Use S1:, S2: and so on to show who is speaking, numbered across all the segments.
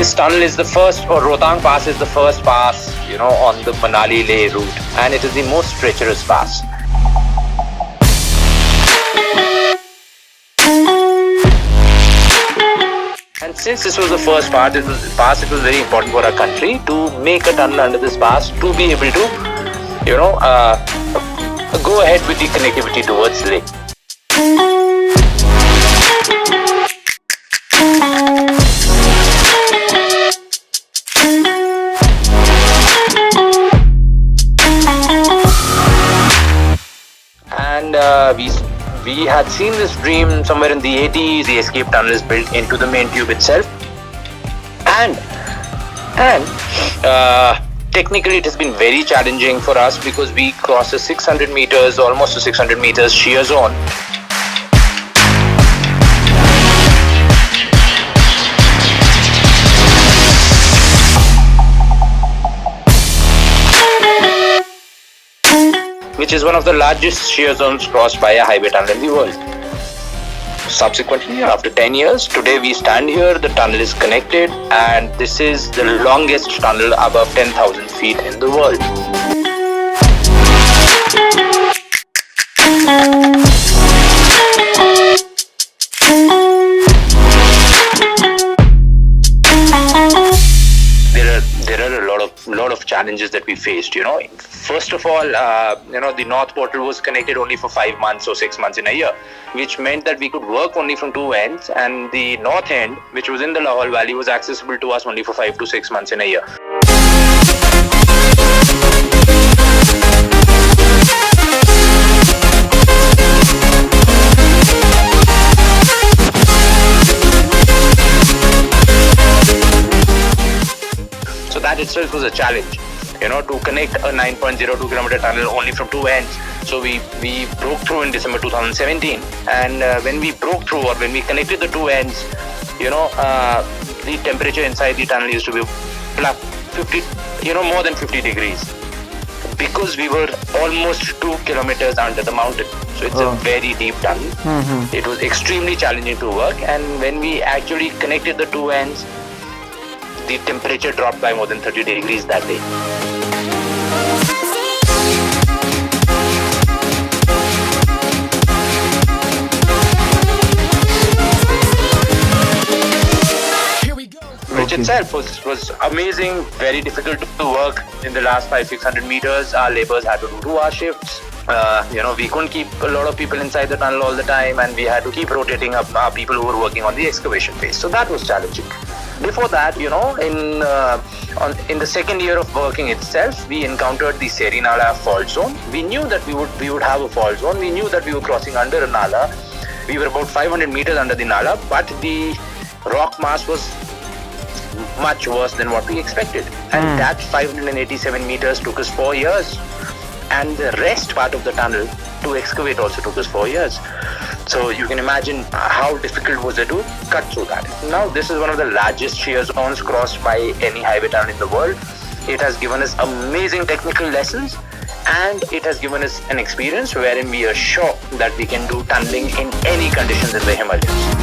S1: This tunnel is the first, or Rohtang Pass is the first pass, on the Manali-Leh route, and it is the most treacherous pass. And since this was the first pass, it was very important for our country to make a tunnel under this pass to be able to, go ahead with the connectivity towards Leh. And we had seen this dream somewhere in the 80s. The escape tunnel is built into the main tube itself, and technically it has been very challenging for us because we cross a 600 meters, almost a 600 meters shear zone. Which is one of the largest shear zones crossed by a highway tunnel in the world. Subsequently, after 10 years, today we stand here, the tunnel is connected, and this is the longest tunnel above 10,000 feet in the world. There are a lot of challenges that we faced. First of all, the North Portal was connected only for 5 months or 6 months in a year, which meant that we could work only from two ends, and the north end, which was in the Lahaul Valley, was accessible to us only for 5 to 6 months in a year. So that itself was a challenge, to connect a 9.02 kilometer tunnel only from two ends. So we broke through in December 2017, and when we broke through, or when we connected the two ends, the temperature inside the tunnel used to be 50, more than 50 degrees, because we were almost 2 kilometers under the mountain. So it's a very deep tunnel. Mm-hmm. It was extremely challenging to work, and when we actually connected the two ends, the temperature dropped by more than 30 degrees that day. Which itself was amazing, very difficult to work. In the last 500-600 meters, our laborers had to do 2-hour shifts. We couldn't keep a lot of people inside the tunnel all the time, and we had to keep rotating up our people who were working on the excavation phase. So that was challenging. Before that, in the second year of working itself, we encountered the Seri Nala fault zone. We knew that we would have a fault zone. We knew that we were crossing under a Nala. We were about 500 meters under the Nala, but the rock mass was much worse than what we expected. And that 587 meters took us 4 years. And the rest part of the tunnel to excavate also took us 4 years. So you can imagine how difficult was it to cut through that. Now this is one of the largest shear zones crossed by any highway tunnel in the world. It has given us amazing technical lessons, and it has given us an experience wherein we are sure that we can do tunneling in any conditions in the Himalayas.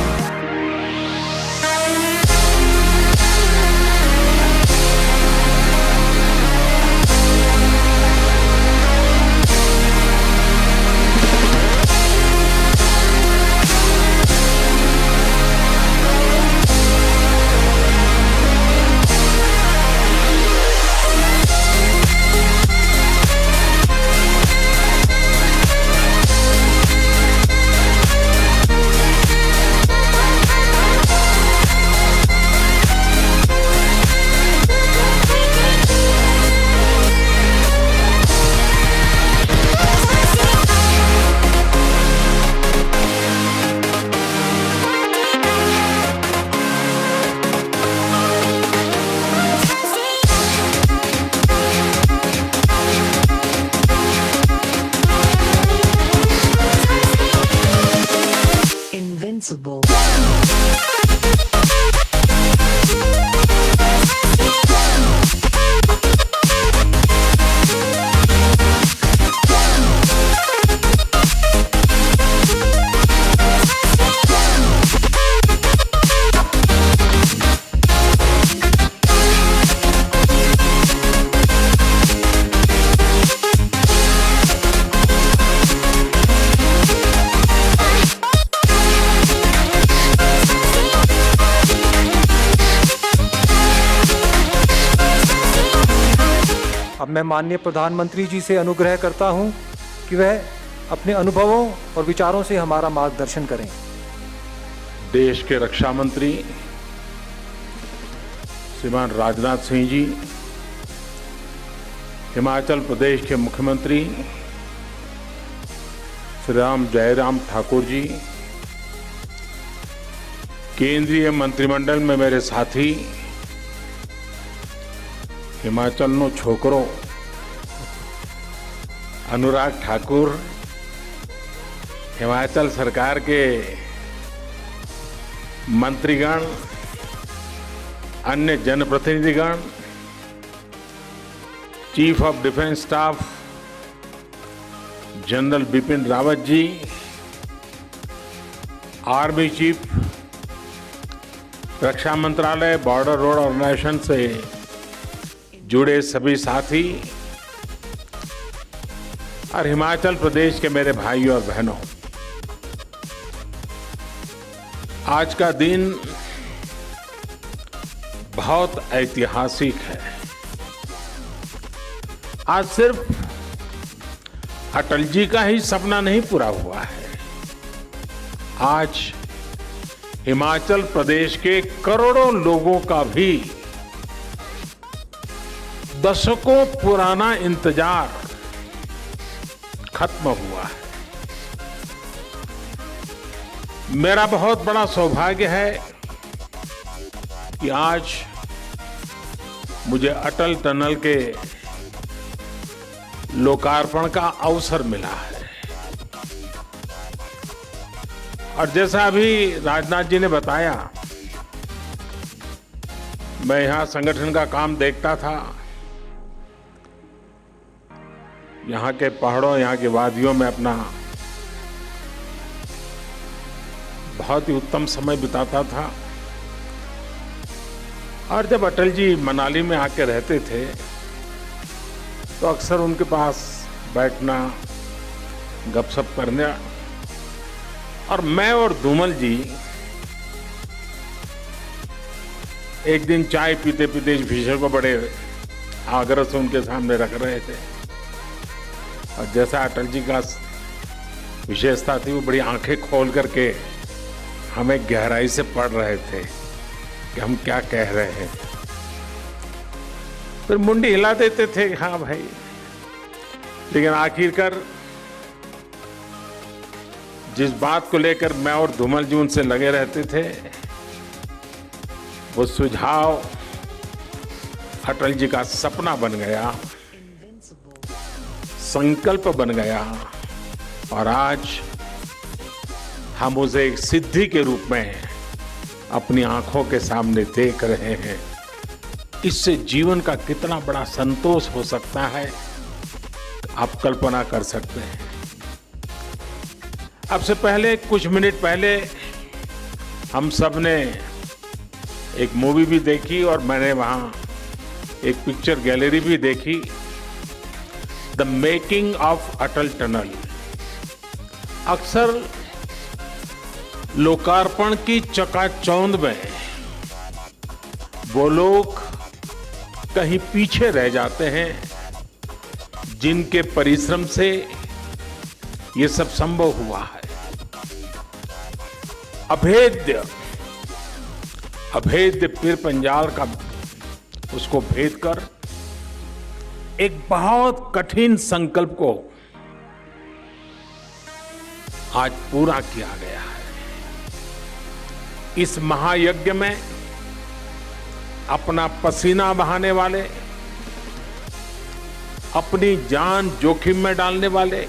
S2: Invincible.
S3: मैं माननीय प्रधानमंत्री जी से अनुग्रह करता हूं कि वह अपने अनुभवों और विचारों से हमारा मार्गदर्शन करें।
S4: देश के रक्षा मंत्री श्रीमान राजनाथ सिंह जी, हिमाचल प्रदेश के मुख्यमंत्री श्री राम जयराम ठाकुर जी, केंद्रीय मंत्रिमंडल में मेरे साथी हिमाचलનો છોકરો अनुराग ठाकुर, हिमाचल सरकार के मंत्रीगण, अन्य जनप्रतिनिधिगण, chief of defence staff general Bipin Rawat ji, army chief, रक्षा मंत्रालय, बॉर्डर रोड ऑर्गेनाइजेशन से जुड़े सभी साथी और हिमाचल प्रदेश के मेरे भाइयों और बहनों, आज का दिन बहुत ऐतिहासिक है। आज सिर्फ अटल जी का ही सपना नहीं पूरा हुआ है, आज हिमाचल प्रदेश के करोड़ों लोगों का भी दशकों पुराना इंतजार खत्म हुआ है। मेरा बहुत बड़ा सौभाग्य है कि आज मुझे अटल टनल के लोकार्पण का अवसर मिला है। और जैसा अभी राजनाथ जी ने बताया, मैं यहां संगठन का काम देखता था। यहां के पहाड़ों, यहां की वादियों में अपना बहुत ही उत्तम समय बिताता था। और जब अटल जी मनाली में आके रहते थे तो अक्सर उनके पास बैठना, गपशप करना, और मैं और धूमल जी एक दिन चाय पीते पीते इस विषय को बड़े आग्रह से उनके सामने रख रहे थे। और जैसा अटल जी का विशेषता थी, वो बड़ी आंखें खोल करके हमें गहराई से पढ़ रहे थे कि हम क्या कह रहे हैं। फिर मुंडी हिला देते थे, हाँ भाई। लेकिन आखिरकार जिस बात को लेकर मैं और धूमल जी उनसे लगे रहते थे, वो सुझाव अटल जी का सपना बन गया, संकल्प बन गया, और आज हम उसे एक सिद्धि के रूप में अपनी आंखों के सामने देख रहे हैं। इससे जीवन का कितना बड़ा संतोष हो सकता है, आप कल्पना कर सकते हैं। अब से पहले, कुछ मिनट पहले, हम सब ने एक मूवी भी देखी और मैंने वहां एक पिक्चर गैलरी भी देखी, the making of Atal tunnel. अक्सर लोकार्पण की चकाचौंध में वो लोग कहीं पीछे रह जाते हैं जिनके परिश्रम से ये सब संभव हुआ है। अभेद्य पीर पंजाल का उसको भेद कर एक बहुत कठिन संकल्प को आज पूरा किया गया है। इस महायज्ञ में अपना पसीना बहाने वाले, अपनी जान जोखिम में डालने वाले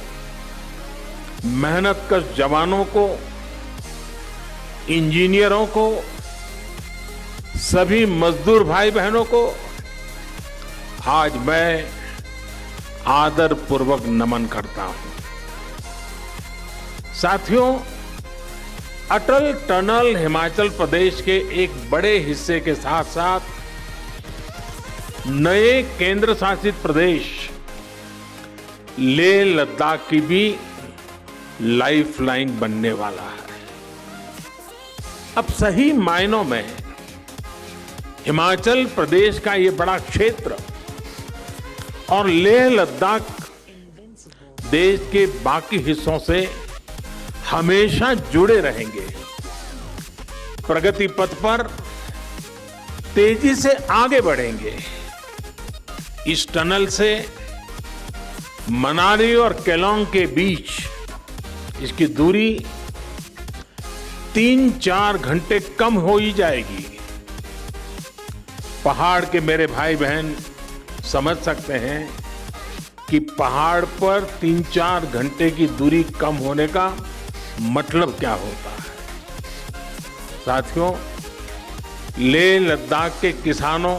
S4: मेहनतकश जवानों को, इंजीनियरों को, सभी मजदूर भाई बहनों को आज मैं आदर पूर्वक नमन करता हूं। साथियों, अटल टनल हिमाचल प्रदेश के एक बड़े हिस्से के साथ साथ नए केंद्र शासित प्रदेश लेह लद्दाख की भी लाइफलाइन बनने वाला है। अब सही मायनों में हिमाचल प्रदेश का ये बड़ा क्षेत्र और लेह लद्दाख देश के बाकी हिस्सों से हमेशा जुड़े रहेंगे। प्रगति पथ पर तेजी से आगे बढ़ेंगे। इस टनल से मनाली और केलोंग के बीच इसकी दूरी 3-4 घंटे कम हो ही जाएगी। पहाड़ के मेरे भाई बहन समझ सकते हैं कि पहाड़ पर 3-4 घंटे की दूरी कम होने का मतलब क्या होता है। साथियों, लेह लद्दाख के किसानों,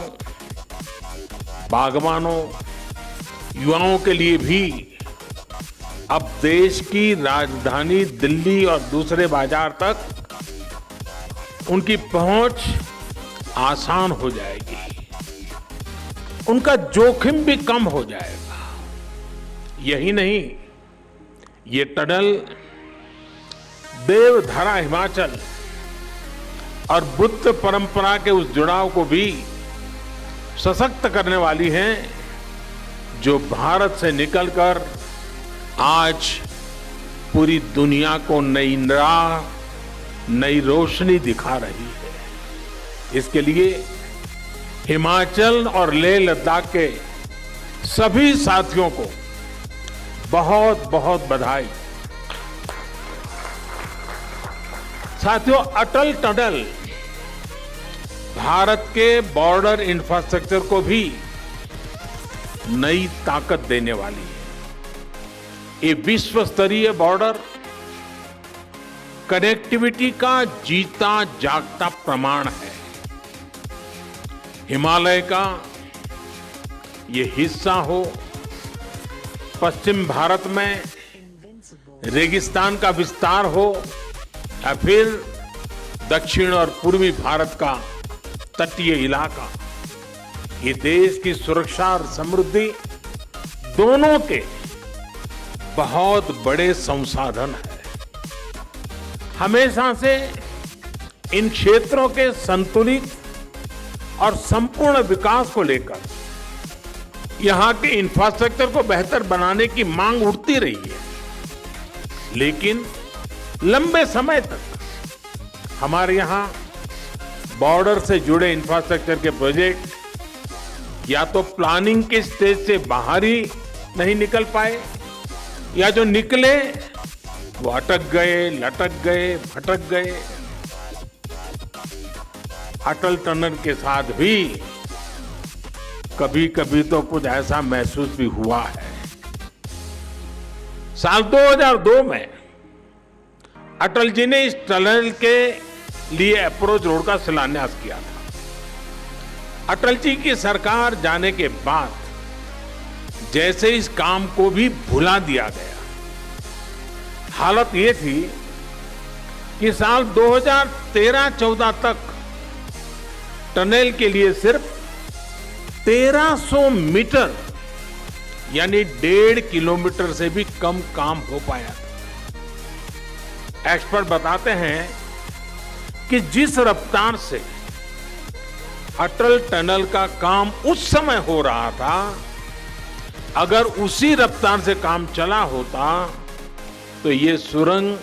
S4: बागवानों, युवाओं के लिए भी अब देश की राजधानी दिल्ली और दूसरे बाजार तक उनकी पहुंच आसान हो जाएगी। उनका जोखिम भी कम हो जाएगा। यही नहीं, ये टनल देवधरा हिमाचल और बुद्ध परंपरा के उस जुड़ाव को भी सशक्त करने वाली है जो भारत से निकलकर आज पूरी दुनिया को नई राह, नई रोशनी दिखा रही है। इसके लिए हिमाचल और लेह लद्दाख के सभी साथियों को बहुत बहुत बधाई। साथियों, अटल टनल भारत के बॉर्डर इंफ्रास्ट्रक्चर को भी नई ताकत देने वाली है। ये विश्व स्तरीय बॉर्डर कनेक्टिविटी का जीता जागता प्रमाण है। हिमालय का ये हिस्सा हो, पश्चिम भारत में रेगिस्तान का विस्तार हो, या फिर दक्षिण और पूर्वी भारत का तटीय इलाका, ये देश की सुरक्षा और समृद्धि दोनों के बहुत बड़े संसाधन है। हमेशा से इन क्षेत्रों के संतुलित और संपूर्ण विकास को लेकर यहां के इंफ्रास्ट्रक्चर को बेहतर बनाने की मांग उठती रही है, लेकिन लंबे समय तक हमारे यहां बॉर्डर से जुड़े इंफ्रास्ट्रक्चर के प्रोजेक्ट या तो प्लानिंग के स्टेज से बाहर ही नहीं निकल पाए, या जो निकले वो अटक गए, लटक गए, भटक गए। अटल टनल के साथ भी कभी कभी तो कुछ ऐसा महसूस भी हुआ है। साल 2002 में अटल जी ने इस टनल के लिए अप्रोच रोड का शिलान्यास किया था। अटल जी की सरकार जाने के बाद जैसे इस काम को भी भुला दिया गया। हालत ये थी कि साल 2013-14 तक टनल के लिए सिर्फ 1300 मीटर यानी 1.5 किलोमीटर से भी कम काम हो पाया था। एक्सपर्ट बताते हैं कि जिस रफ्तार से अटल टनल का काम उस समय हो रहा था, अगर उसी रफ्तार से काम चला होता तो ये सुरंग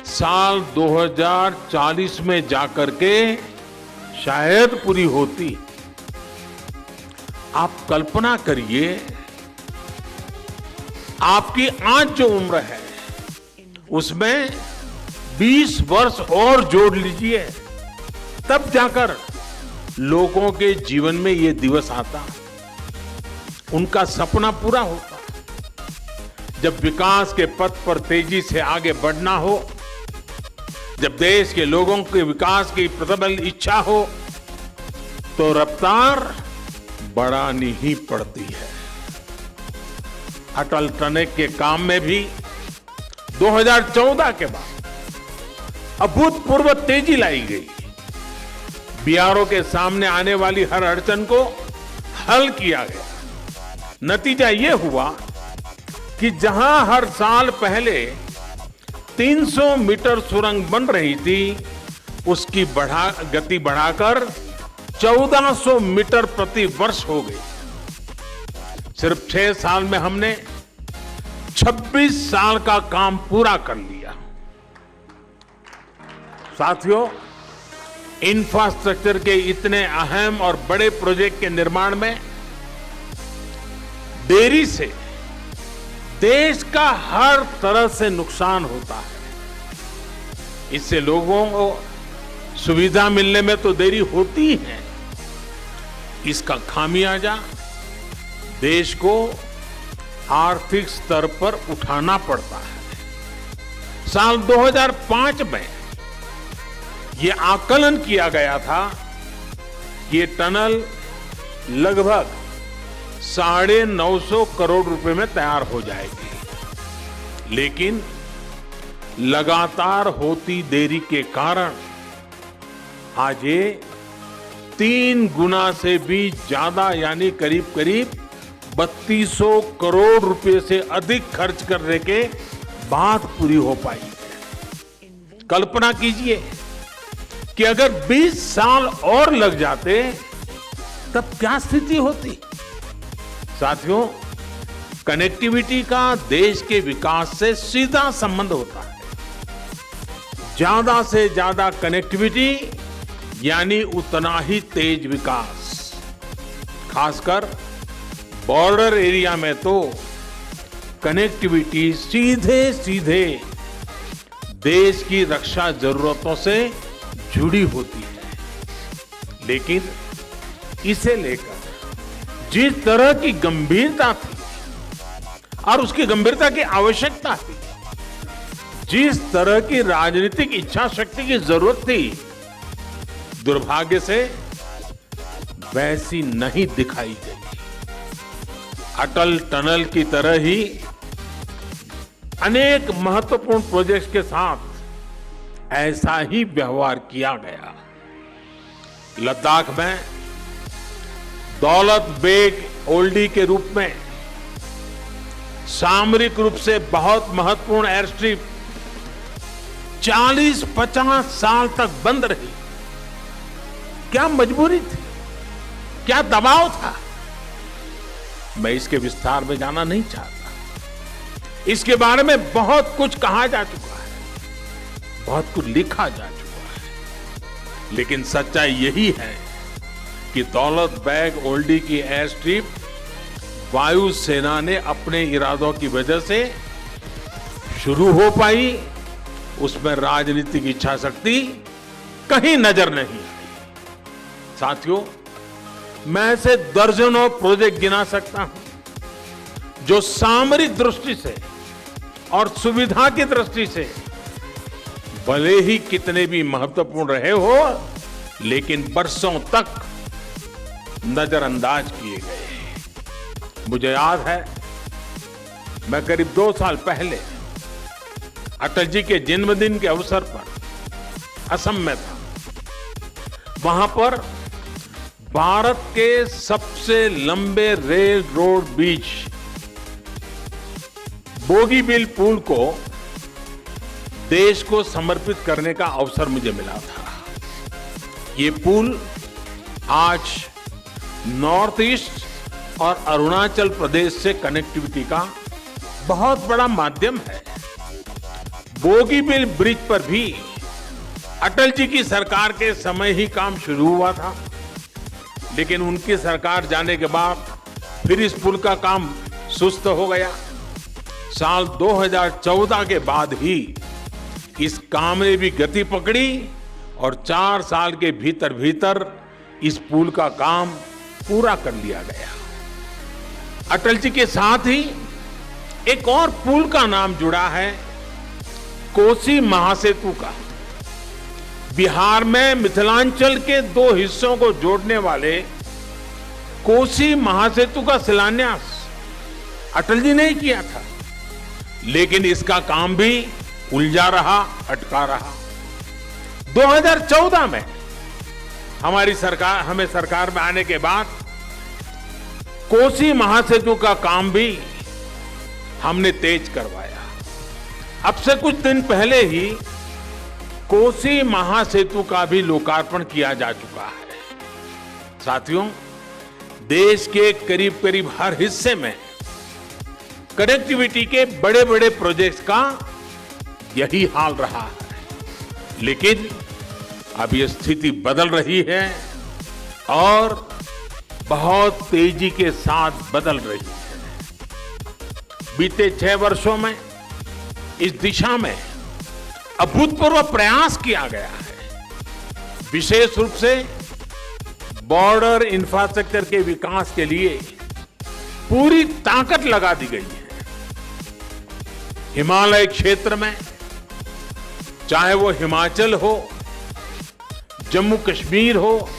S4: साल 2040 में जाकर के शायद पूरी होती। आप कल्पना करिए, आपकी आज जो उम्र है उसमें 20 वर्ष और जोड़ लीजिए, तब जाकर लोगों के जीवन में ये दिवस आता, उनका सपना पूरा होता। जब विकास के पथ पर तेजी से आगे बढ़ना हो, जब देश के लोगों के विकास की प्रबल इच्छा हो, तो रफ्तार बढ़ानी ही पड़ती है। अटल टनल के काम में भी 2014 के बाद अभूतपूर्व तेजी लाई गई। बीआरओ के सामने आने वाली हर अड़चन को हल किया गया। नतीजा यह हुआ कि जहां हर साल पहले 300 मीटर सुरंग बन रही थी, उसकी गति बढ़ाकर 1400 मीटर प्रति वर्ष हो गई। सिर्फ 6 साल में हमने 26 साल का काम पूरा कर लिया। साथियों, इंफ्रास्ट्रक्चर के इतने अहम और बड़े प्रोजेक्ट के निर्माण में देरी से देश का हर तरह से नुकसान होता है। इससे लोगों को सुविधा मिलने में तो देरी होती है, इसका खामियाजा देश को आर्थिक स्तर पर उठाना पड़ता है। साल 2005 में यह आकलन किया गया था कि ये टनल लगभग 950 करोड़ रुपए में तैयार हो जाएगी, लेकिन लगातार होती देरी के कारण आज ये 3 गुना से भी ज्यादा यानी करीब करीब 3200 करोड़ रुपए से अधिक खर्च करने के बाद पूरी हो पाई है। कल्पना कीजिए कि अगर 20 साल और लग जाते तब क्या स्थिति होती। साथियों, कनेक्टिविटी का देश के विकास से सीधा संबंध होता है। ज्यादा से ज्यादा कनेक्टिविटी यानी उतना ही तेज विकास। खासकर बॉर्डर एरिया में तो कनेक्टिविटी सीधे सीधे देश की रक्षा जरूरतों से जुड़ी होती है। लेकिन इसे लेकर जिस तरह की गंभीरता थी और उसकी गंभीरता की आवश्यकता थी, जिस तरह की राजनीतिक इच्छा शक्ति की जरूरत थी, दुर्भाग्य से वैसी नहीं दिखाई गई। अटल टनल की तरह ही अनेक महत्वपूर्ण प्रोजेक्ट्स के साथ ऐसा ही व्यवहार किया गया। लद्दाख में दौलत बेग ओल्डी के रूप में सामरिक रूप से बहुत महत्वपूर्ण एयर स्ट्रिप 40-50 साल तक बंद रही। क्या मजबूरी थी, क्या दबाव था, मैं इसके विस्तार में जाना नहीं चाहता। इसके बारे में बहुत कुछ कहा जा चुका है, बहुत कुछ लिखा जा चुका है, लेकिन सच्चाई यही है कि दौलत बेग ओल्डी की एयर स्ट्रिप वायुसेना ने अपने इरादों की वजह से शुरू हो पाई, उसमें राजनीतिक इच्छा शक्ति कहीं नजर नहीं आई। साथियों, मैं ऐसे दर्जनों प्रोजेक्ट गिना सकता हूं जो सामरिक दृष्टि से और सुविधा की दृष्टि से भले ही कितने भी महत्वपूर्ण रहे हो, लेकिन बरसों तक नजरअंदाज किए गए। मुझे याद है, मैं करीब 2 साल पहले अटल जी के जन्मदिन के अवसर पर असम में था। वहां पर भारत के सबसे लंबे रेल रोड ब्रिज बोगीबील पुल को देश को समर्पित करने का अवसर मुझे मिला था। ये पुल आज नॉर्थ ईस्ट और अरुणाचल प्रदेश से कनेक्टिविटी का बहुत बड़ा माध्यम है। बोगीबील ब्रिज पर भी अटल जी की सरकार के समय ही काम शुरू हुआ था, लेकिन उनकी सरकार जाने के बाद फिर इस पुल का काम सुस्त हो गया। साल 2014 के बाद ही इस काम ने भी गति पकड़ी और 4 साल के भीतर भीतर इस पुल का काम पूरा कर लिया गया। अटल जी के साथ ही एक और पुल का नाम जुड़ा है, कोसी महासेतु का। बिहार में मिथिलांचल के 2 हिस्सों को जोड़ने वाले कोसी महासेतु का शिलान्यास अटल जी ने ही किया था, लेकिन इसका काम भी उलझा रहा, अटका रहा। 2014 में हमें सरकार में आने के बाद कोसी महासेतु का काम भी हमने तेज करवाया। अब से कुछ दिन पहले ही कोसी महासेतु का भी लोकार्पण किया जा चुका है। साथियों, देश के करीब करीब हर हिस्से में कनेक्टिविटी के बड़े बड़े प्रोजेक्ट्स का यही हाल रहा है। लेकिन अब ये स्थिति बदल रही है और बहुत तेजी के साथ बदल रही है। बीते 6 वर्षों में इस दिशा में अभूतपूर्व प्रयास किया गया है। विशेष रूप से बॉर्डर इंफ्रास्ट्रक्चर के विकास के लिए पूरी ताकत लगा दी गई है। हिमालय क्षेत्र में चाहे वो हिमाचल हो, जम्मू कश्मीर हो,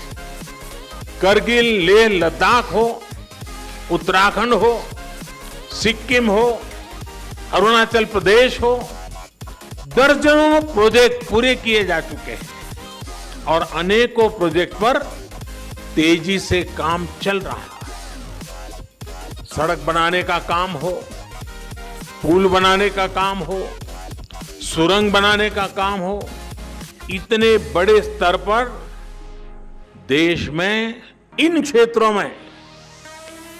S4: करगिल लेह लद्दाख हो, उत्तराखंड हो, सिक्किम हो, अरुणाचल प्रदेश हो, दर्जनों प्रोजेक्ट पूरे किए जा चुके हैं और अनेकों प्रोजेक्ट पर तेजी से काम चल रहा है। सड़क बनाने का काम हो, पुल बनाने का काम हो, सुरंग बनाने का काम हो, इतने बड़े स्तर पर देश में इन क्षेत्रों में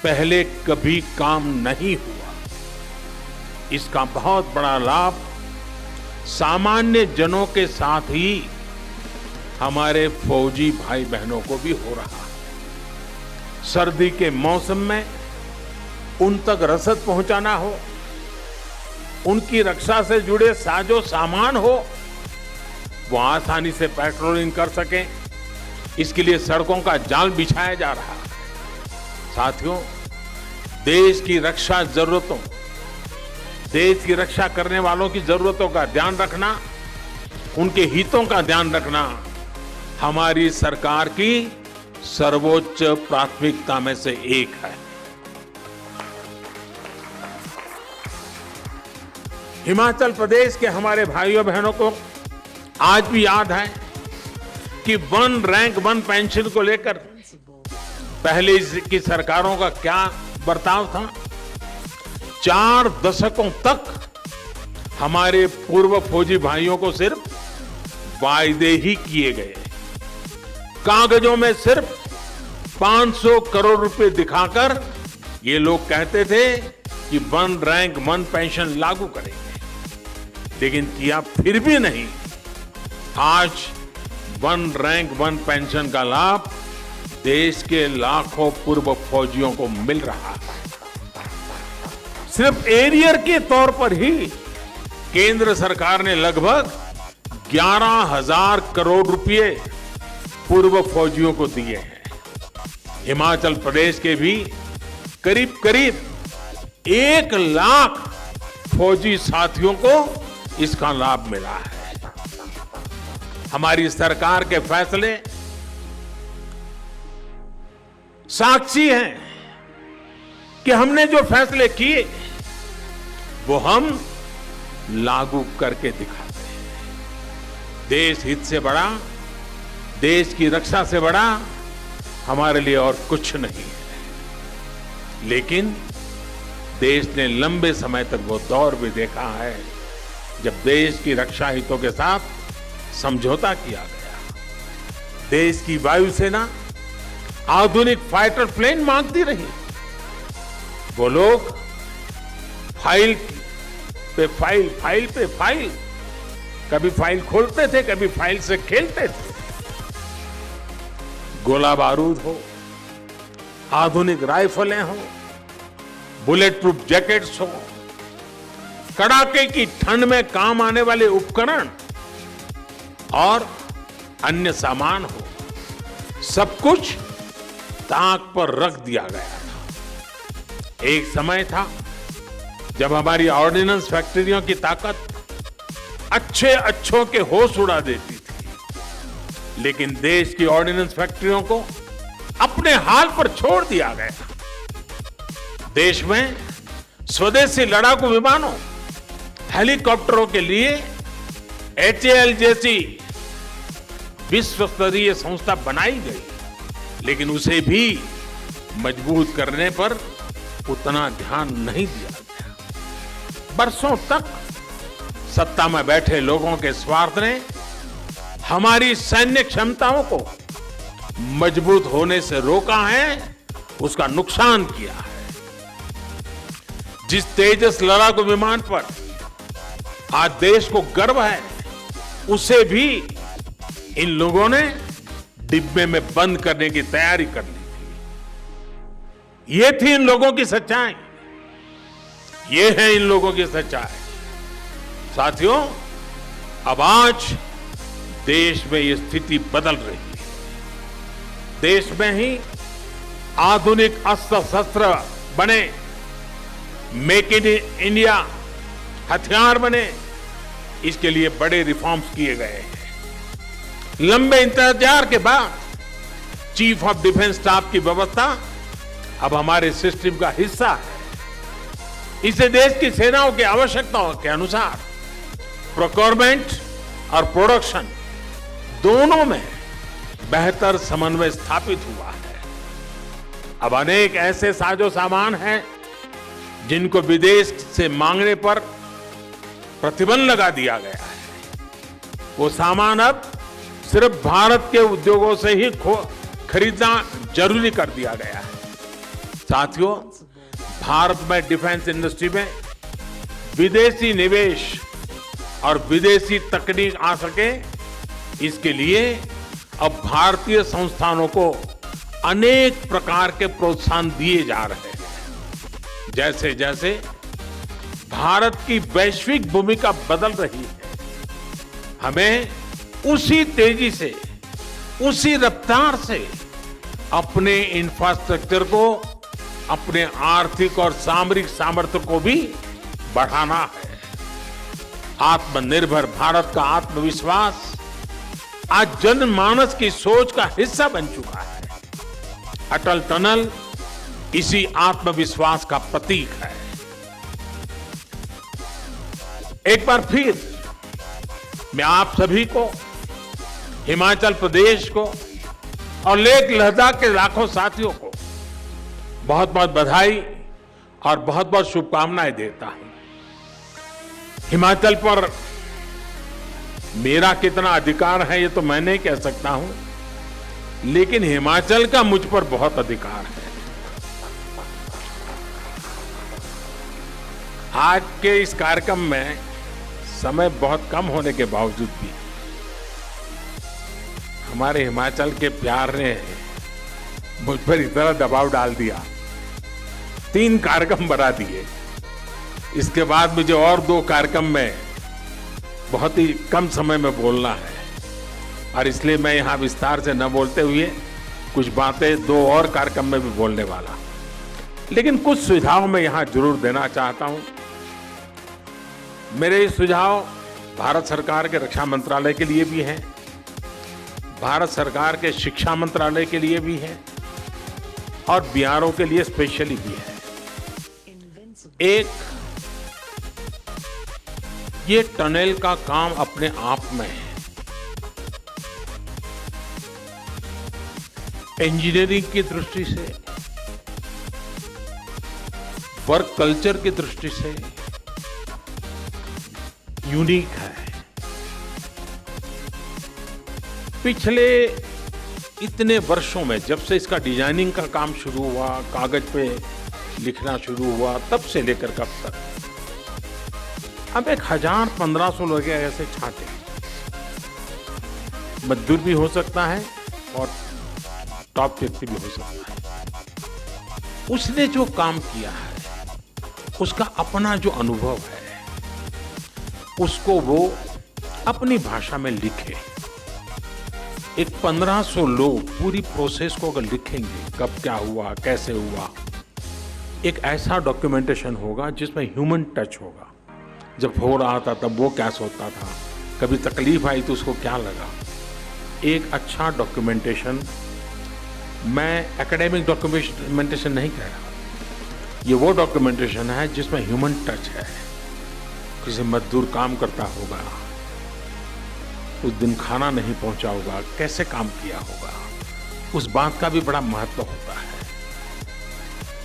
S4: पहले कभी काम नहीं हुआ। इसका बहुत बड़ा लाभ सामान्य जनों के साथ ही हमारे फौजी भाई बहनों को भी हो रहा है। सर्दी के मौसम में उन तक रसद पहुंचाना हो, उनकी रक्षा से जुड़े साजो सामान हो, वो आसानी से पेट्रोलिंग कर सकें, इसके लिए सड़कों का जाल बिछाया जा रहा है। साथियों, देश की रक्षा जरूरतों, देश की रक्षा करने वालों की जरूरतों का ध्यान रखना, उनके हितों का ध्यान रखना हमारी सरकार की सर्वोच्च प्राथमिकता में से एक है। हिमाचल प्रदेश के हमारे भाइयों बहनों को आज भी याद है कि 1 रैंक 1 पेंशन को लेकर पहले की सरकारों का क्या बर्ताव था। 4 दशकों तक हमारे पूर्व फौजी भाइयों को सिर्फ वायदे ही किए गए, कागजों में सिर्फ 500 करोड़ रुपए दिखाकर ये लोग कहते थे कि 1 रैंक 1 पेंशन लागू करेंगे, लेकिन किया फिर भी नहीं। आज 1 रैंक 1 पेंशन का लाभ देश के लाखों पूर्व फौजियों को मिल रहा है। सिर्फ एरियर के तौर पर ही केंद्र सरकार ने लगभग 11,000 करोड़ रुपए पूर्व फौजियों को दिए हैं। हिमाचल प्रदेश के भी करीब करीब 1 लाख फौजी साथियों को इसका लाभ मिला है। हमारी सरकार के फैसले साक्षी हैं कि हमने जो फैसले किए वो हम लागू करके दिखाते हैं। देश हित से बड़ा, देश की रक्षा से बड़ा हमारे लिए और कुछ नहीं है। लेकिन देश ने लंबे समय तक वो दौर भी देखा है जब देश की रक्षा हितों के साथ समझौता किया गया। देश की वायुसेना आधुनिक फाइटर प्लेन मांगती रही। वो लोग फाइल पे फाइल, फाइल पे फाइल, कभी फाइल खोलते थे, कभी फाइल से खेलते थे। गोला बारूद हो, आधुनिक राइफलें हो, बुलेट प्रूफ जैकेट्स हो, कड़ाके की ठंड में काम आने वाले उपकरण और अन्य सामान हो, सब कुछ ताक पर रख दिया गया था। एक समय था जब हमारी ऑर्डिनेंस फैक्ट्रियों की ताकत अच्छों के होश उड़ा देती थी, लेकिन देश की ऑर्डिनेंस फैक्ट्रियों को अपने हाल पर छोड़ दिया गया। देश में स्वदेशी लड़ाकू विमानों, हेलीकॉप्टरों के लिए HAL जैसी विश्व स्तरीय संस्था बनाई गई, लेकिन उसे भी मजबूत करने पर उतना ध्यान नहीं दिया गया। बरसों तक सत्ता में बैठे लोगों के स्वार्थ ने हमारी सैन्य क्षमताओं को मजबूत होने से रोका है उसका नुकसान किया है। जिस तेजस लड़ाकू विमान पर आज देश को गर्व है, उसे भी इन लोगों ने डिब्बे में बंद करने की तैयारी कर ली थी। ये थी इन लोगों की सच्चाई, ये है इन लोगों की सच्चाई। साथियों, अब आज देश में ये स्थिति बदल रही है। देश में ही आधुनिक अस्त्र शस्त्र बने, मेक इन इंडिया हथियार बने, इसके लिए बड़े रिफॉर्म्स किए गए हैं। लंबे इंतजार के बाद चीफ ऑफ डिफेंस स्टाफ की व्यवस्था अब हमारे सिस्टम का हिस्सा है। इसे देश की सेनाओं की आवश्यकताओं के अनुसार प्रोक्योरमेंट और प्रोडक्शन दोनों में बेहतर समन्वय स्थापित हुआ है। अब अनेक ऐसे साजो सामान हैं जिनको विदेश से मांगने पर प्रतिबंध लगा दिया गया है। वो सामान अब सिर्फ भारत के उद्योगों से ही खरीदना जरूरी कर दिया गया है। साथियों, भारत में डिफेंस इंडस्ट्री में विदेशी निवेश और विदेशी तकनीक आ सके, इसके लिए अब भारतीय संस्थानों को अनेक प्रकार के प्रोत्साहन दिए जा रहे हैं। जैसे जैसे भारत की वैश्विक भूमिका बदल रही है, हमें उसी तेजी से, उसी रफ्तार से अपने इंफ्रास्ट्रक्चर को, अपने आर्थिक और सामरिक सामर्थ्य को भी बढ़ाना है। आत्मनिर्भर भारत का आत्मविश्वास आज जनमानस की सोच का हिस्सा बन चुका है। अटल टनल इसी आत्मविश्वास का प्रतीक है। एक बार फिर मैं आप सभी को, हिमाचल प्रदेश को और लेह लद्दाख के लाखों साथियों को बहुत बहुत बधाई और बहुत बहुत शुभकामनाएं देता हूं। हिमाचल पर मेरा कितना अधिकार है ये तो मैं नहीं कह सकता हूं, लेकिन हिमाचल का मुझ पर बहुत अधिकार है। आज के इस कार्यक्रम में समय बहुत कम होने के बावजूद भी हमारे हिमाचल के प्यार ने मुझ पर इतना दबाव डाल दिया, 3 कार्यक्रम बना दिए। इसके बाद मुझे और 2 कार्यक्रम में बहुत ही कम समय में बोलना है, और इसलिए मैं यहां विस्तार से न बोलते हुए कुछ बातें 2 और कार्यक्रम में भी बोलने वाला, लेकिन कुछ सुझाव मैं यहां जरूर देना चाहता हूं। मेरे ये सुझाव भारत सरकार के रक्षा मंत्रालय के लिए भी हैं, भारत सरकार के शिक्षा मंत्रालय के लिए भी हैं और बीआरओ के लिए स्पेशली भी है। एक, ये टनल का काम अपने आप में इंजीनियरिंग की दृष्टि से, वर्क कल्चर की दृष्टि से यूनिक है। पिछले इतने वर्षों में, जब से इसका डिजाइनिंग का काम शुरू हुआ, कागज पे लिखना शुरू हुआ, तब से लेकर कब तक अब 1000-1500 लोग ऐसे छांटे, मजदूर भी हो सकता है और टॉप व्यक्ति भी हो सकता है। उसने जो काम किया है, उसका अपना जो अनुभव है, उसको वो अपनी भाषा में लिखे। एक 1500 लोग पूरी प्रोसेस को अगर लिखेंगे, कब क्या हुआ, कैसे हुआ, एक ऐसा डॉक्यूमेंटेशन होगा जिसमें ह्यूमन टच होगा। जब हो रहा था तब वो क्या सोचता था, कभी तकलीफ आई तो उसको क्या लगा। एक अच्छा डॉक्यूमेंटेशन, मैं एकेडमिक डॉक्यूमेंटेशन नहीं कह रहा, ये वो डॉक्यूमेंटेशन है जिसमें ह्यूमन टच है। किसी मजदूर काम करता होगा, उस दिन खाना नहीं पहुंचा होगा, कैसे काम किया होगा, उस बात का भी बड़ा महत्व होता है।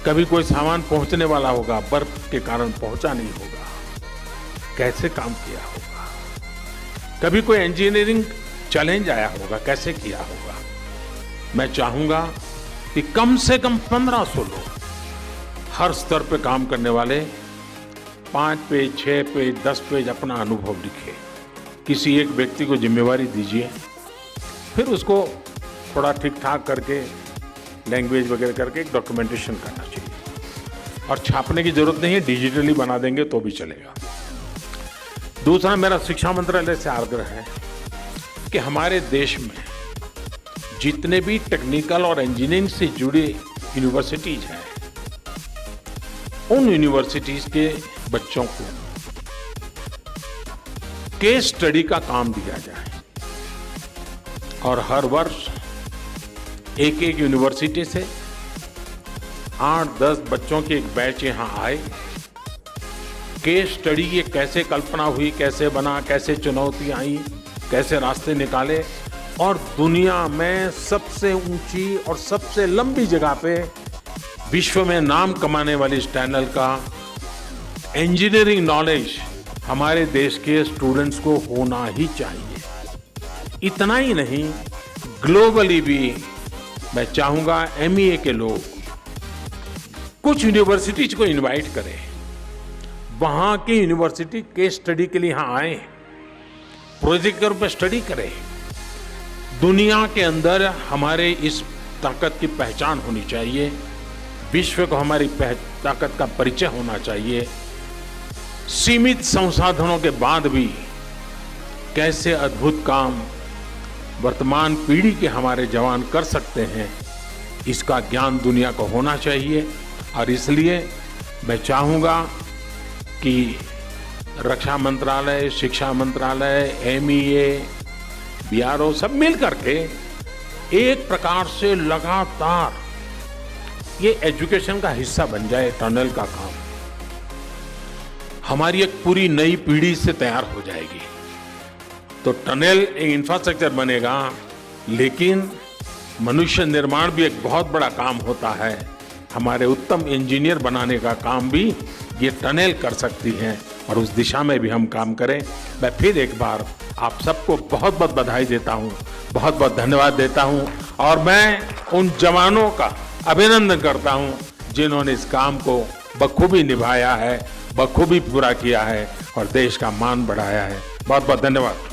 S4: कभी कोई सामान पहुंचने वाला होगा, बर्फ के कारण पहुंचा नहीं होगा, कैसे काम किया होगा। कभी कोई इंजीनियरिंग चैलेंज आया होगा, कैसे किया होगा। मैं चाहूंगा कि कम से कम 1500 लोग हर स्तर पे काम करने वाले 5 पेज, 6 पेज, 10 पेज अपना अनुभव लिखे। किसी एक व्यक्ति को जिम्मेवारी दीजिए, फिर उसको थोड़ा ठीक ठाक करके लैंग्वेज वगैरह करके एक डॉक्यूमेंटेशन करना चाहिए। और छापने की जरूरत नहीं है, डिजिटली बना देंगे तो भी चलेगा। दूसरा, मेरा शिक्षा मंत्रालय से आग्रह है कि हमारे देश में जितने भी टेक्निकल और इंजीनियरिंग से जुड़े यूनिवर्सिटीज हैं, उन यूनिवर्सिटीज के बच्चों को केस स्टडी का काम दिया जाए और हर वर्ष एक एक यूनिवर्सिटी से 8-10 बच्चों के एक बैच यहां आए। केस स्टडी ये कैसे कल्पना हुई, कैसे बना, कैसे चुनौतियां आई, कैसे रास्ते निकाले, और दुनिया में सबसे ऊंची और सबसे लंबी जगह पे विश्व में नाम कमाने वाली इस टनल का इंजीनियरिंग नॉलेज हमारे देश के स्टूडेंट्स को होना ही चाहिए। इतना ही नहीं, ग्लोबली भी मैं चाहूंगा MEA के लोग कुछ यूनिवर्सिटीज को इनवाइट करें, वहां की यूनिवर्सिटी केस स्टडी के लिए यहां आए, प्रोजेक्ट के रूप में स्टडी करें। दुनिया के अंदर हमारे इस ताकत की पहचान होनी चाहिए, विश्व को हमारी ताकत का परिचय होना चाहिए। सीमित संसाधनों के बाद भी कैसे अद्भुत काम वर्तमान पीढ़ी के हमारे जवान कर सकते हैं, इसका ज्ञान दुनिया को होना चाहिए। और इसलिए मैं चाहूँगा कि रक्षा मंत्रालय, शिक्षा मंत्रालय, MEA, BRO सब मिल करके एक प्रकार से लगातार ये एजुकेशन का हिस्सा बन जाए। टनल का काम हमारी एक पूरी नई पीढ़ी से तैयार हो जाएगी। तो टनल एक इंफ्रास्ट्रक्चर बनेगा, लेकिन मनुष्य निर्माण भी एक बहुत बड़ा काम होता है। हमारे उत्तम इंजीनियर बनाने का काम भी ये टनल कर सकती है, और उस दिशा में भी हम काम करें। मैं फिर एक बार आप सबको बहुत बहुत बधाई देता हूँ, बहुत बहुत धन्यवाद देता हूँ, और मैं उन जवानों का अभिनंदन करता हूँ जिन्होंने इस काम को बखूबी निभाया है, बखूबी पूरा किया है और देश का मान बढ़ाया है। बहुत बहुत धन्यवाद।